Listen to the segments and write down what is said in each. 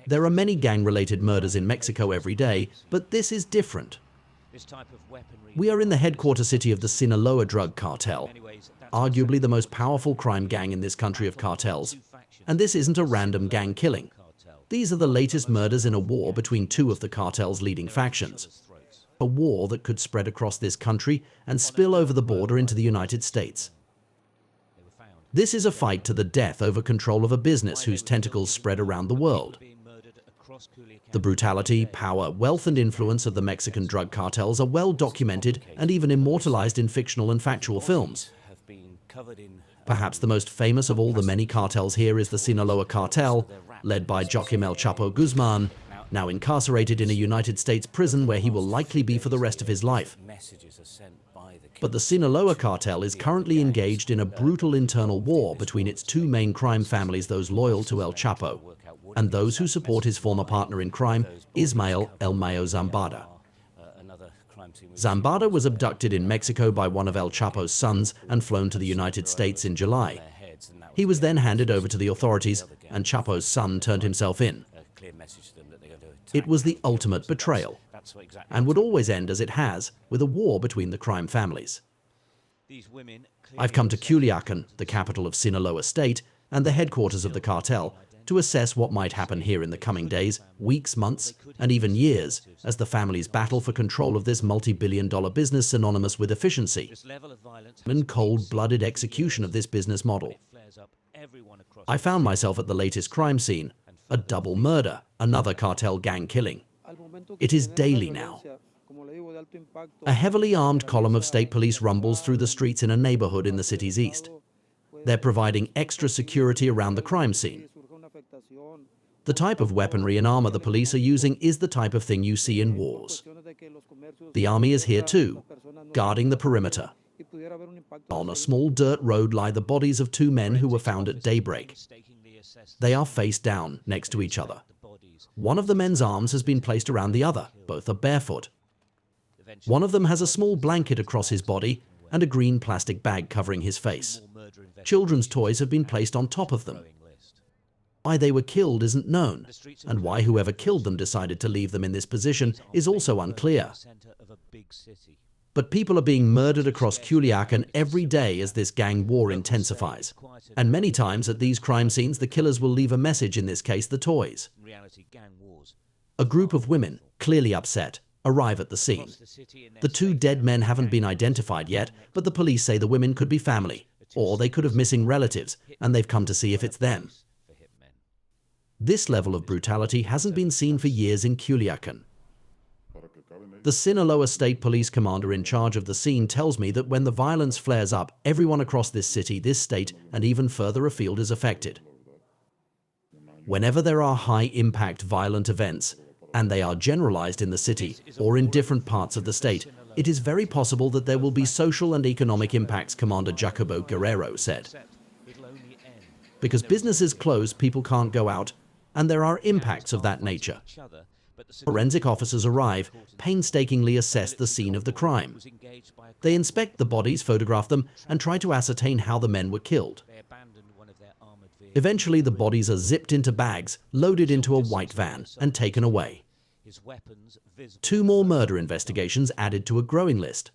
There are many gang-related murders in Mexico every day, but this is different. We are in the headquarters city of the Sinaloa drug cartel, arguably the most powerful crime gang in this country of cartels. And this isn't a random gang killing. These are the latest murders in a war between two of the cartel's leading factions. A war that could spread across this country and spill over the border into the United States. This is a fight to the death over control of a business whose tentacles spread around the world. The brutality, power, wealth and influence of the Mexican drug cartels are well documented and even immortalized in fictional and factual films. Perhaps the most famous of all the many cartels here is the Sinaloa cartel, led by Joaquim El Chapo Guzman, now incarcerated in a United States prison where he will likely be for the rest of his life. But the Sinaloa cartel is currently engaged in a brutal internal war between its two main crime families, those loyal to El Chapo, and those who support his former partner in crime, Ismael El Mayo Zambada. Zambada was abducted in Mexico by one of El Chapo's sons and flown to the United States in July. He was then handed over to the authorities, and Chapo's son turned himself in. It was the ultimate betrayal, and would always end as it has, with a war between the crime families. I've come to Culiacan, the capital of Sinaloa state, and the headquarters of the cartel, to assess what might happen here in the coming days, weeks, months, and even years, as the families battle for control of this multi-billion-dollar business synonymous with efficiency and cold-blooded execution of this business model. I found myself at the latest crime scene, a double murder, another cartel gang killing. It is daily now. A heavily armed column of state police rumbles through the streets in a neighborhood in the city's east. They're providing extra security around the crime scene. The type of weaponry and armor the police are using is the type of thing you see in wars. The army is here too, guarding the perimeter. On a small dirt road lie the bodies of two men who were found at daybreak. They are face down, next to each other. One of the men's arms has been placed around the other, both are barefoot. One of them has a small blanket across his body and a green plastic bag covering his face. Children's toys have been placed on top of them. Why they were killed isn't known, and why whoever killed them decided to leave them in this position is also unclear. But people are being murdered across Culiacan every day as this gang war intensifies. And many times at these crime scenes, the killers will leave a message, in this case, the toys. A group of women, clearly upset, arrive at the scene. The two dead men haven't been identified yet, but the police say the women could be family, or they could have missing relatives, and they've come to see if it's them. This level of brutality hasn't been seen for years in Culiacan. The Sinaloa State Police commander in charge of the scene tells me that when the violence flares up, everyone across this city, this state, and even further afield is affected. Whenever there are high-impact violent events, and they are generalized in the city or in different parts of the state, it is very possible that there will be social and economic impacts, Commander Jacobo Guerrero said. Because businesses close, people can't go out, and there are impacts of that nature. Forensic officers arrive, painstakingly assess the scene of the crime. They inspect the bodies, photograph them, and try to ascertain how the men were killed. Eventually, the bodies are zipped into bags, loaded into a white van, and taken away. Two more murder investigations added to a growing list.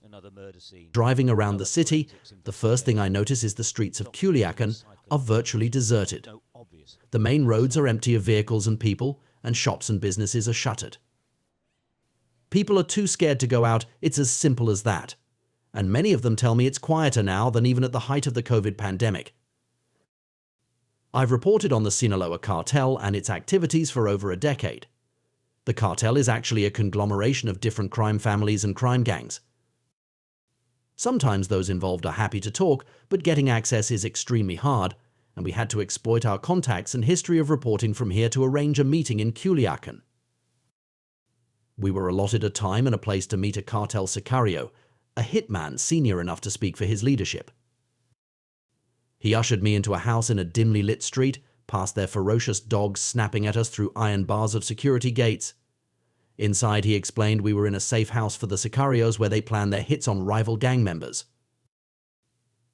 Driving around the city, the first thing I notice is the streets of Culiacan are virtually deserted. The main roads are empty of vehicles and people, and shops and businesses are shuttered. People are too scared to go out, it's as simple as that. And many of them tell me it's quieter now than even at the height of the COVID pandemic. I've reported on the Sinaloa cartel and its activities for over a decade. The cartel is actually a conglomeration of different crime families and crime gangs. Sometimes those involved are happy to talk, but getting access is extremely hard, and we had to exploit our contacts and history of reporting from here to arrange a meeting in Culiacan. We were allotted a time and a place to meet a cartel sicario, a hitman senior enough to speak for his leadership. He ushered me into a house in a dimly lit street, past their ferocious dogs snapping at us through iron bars of security gates. Inside, he explained we were in a safe house for the sicarios where they plan their hits on rival gang members.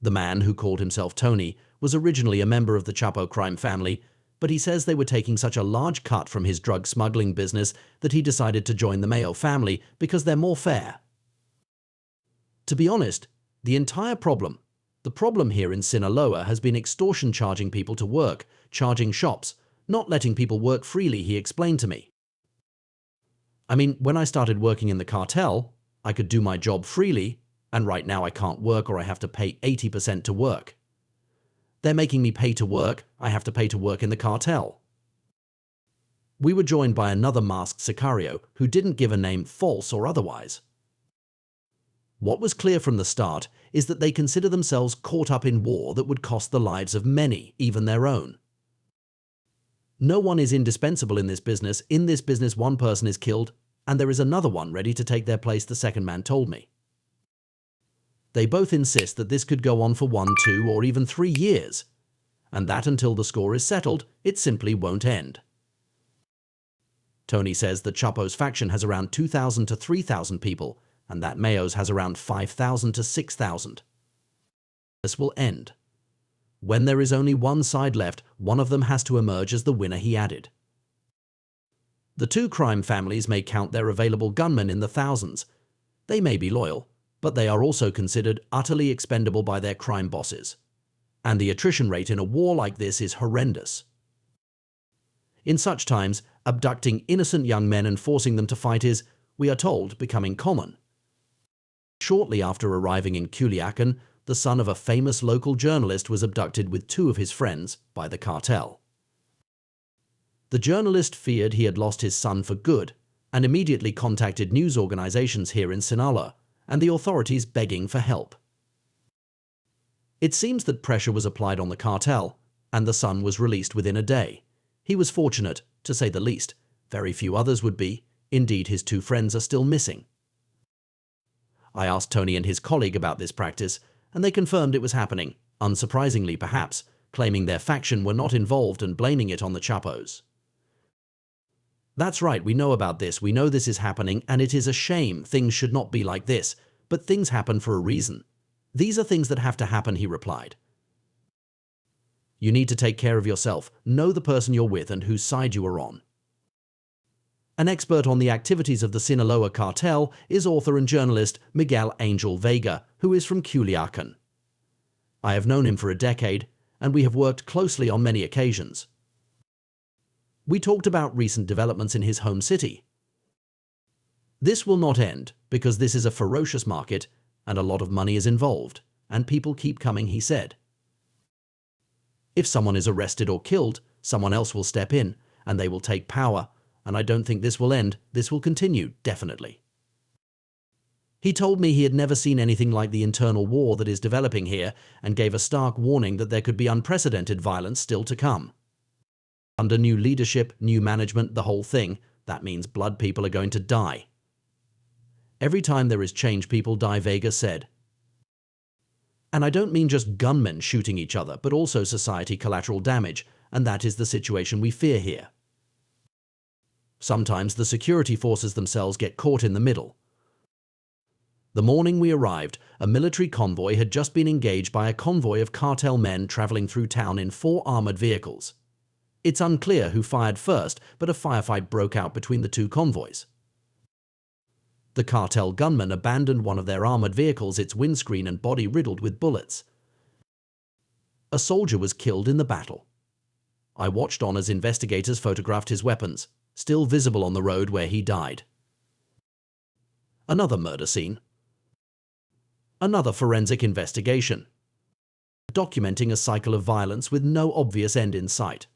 The man, who called himself Tony, was originally a member of the Chapo crime family, but he says they were taking such a large cut from his drug smuggling business that he decided to join the Mayo family because they're more fair. To be honest, the problem here in Sinaloa has been extortion, charging people to work, charging shops, not letting people work freely, he explained to me. I mean, when I started working in the cartel, I could do my job freely, and right now I can't work or I have to pay 80% to work. They're making me pay to work, I have to pay to work in the cartel. We were joined by another masked sicario who didn't give a name, false or otherwise. What was clear from the start is that they consider themselves caught up in war that would cost the lives of many, even their own. No one is indispensable in this business. In this business, one person is killed, and there is another one ready to take their place, the second man told me. They both insist that this could go on for 1, 2, or even 3 years, and that until the score is settled, it simply won't end. Tony says that Chapo's faction has around 2,000 to 3,000 people, and that Mayo's has around 5,000 to 6,000. This will end. When there is only one side left, one of them has to emerge as the winner, he added. The two crime families may count their available gunmen in the thousands. They may be loyal, but they are also considered utterly expendable by their crime bosses. And the attrition rate in a war like this is horrendous. In such times, abducting innocent young men and forcing them to fight is, we are told, becoming common. Shortly after arriving in Culiacan, the son of a famous local journalist was abducted with 2 of his friends by the cartel. The journalist feared he had lost his son for good and immediately contacted news organizations here in Sinaloa and the authorities begging for help. It seems that pressure was applied on the cartel and the son was released within a day. He was fortunate, to say the least. Very few others would be. Indeed, his 2 friends are still missing. I asked Tony and his colleague about this practice, and they confirmed it was happening, unsurprisingly perhaps, claiming their faction were not involved and blaming it on the Chapos. That's right, we know about this, we know this is happening, and it is a shame. Things should not be like this, but things happen for a reason. These are things that have to happen, he replied. You need to take care of yourself, know the person you're with and whose side you are on. An expert on the activities of the Sinaloa cartel is author and journalist Miguel Angel Vega, who is from Culiacan. I have known him for a decade, and we have worked closely on many occasions. We talked about recent developments in his home city. This will not end, because this is a ferocious market, and a lot of money is involved, and people keep coming, he said. If someone is arrested or killed, someone else will step in, and they will take power, and I don't think this will end. This will continue, definitely. He told me he had never seen anything like the internal war that is developing here and gave a stark warning that there could be unprecedented violence still to come. Under new leadership, new management, the whole thing, that means blood people are going to die. Every time there is change, people die, Vega said. And I don't mean just gunmen shooting each other, but also society collateral damage, and that is the situation we fear here. Sometimes the security forces themselves get caught in the middle. The morning we arrived, a military convoy had just been engaged by a convoy of cartel men traveling through town in 4 armored vehicles. It's unclear who fired first, but a firefight broke out between the 2 convoys. The cartel gunmen abandoned one of their armored vehicles, its windscreen and body riddled with bullets. A soldier was killed in the battle. I watched on as investigators photographed his weapons, still visible on the road where he died. Another murder scene. Another forensic investigation, documenting a cycle of violence with no obvious end in sight.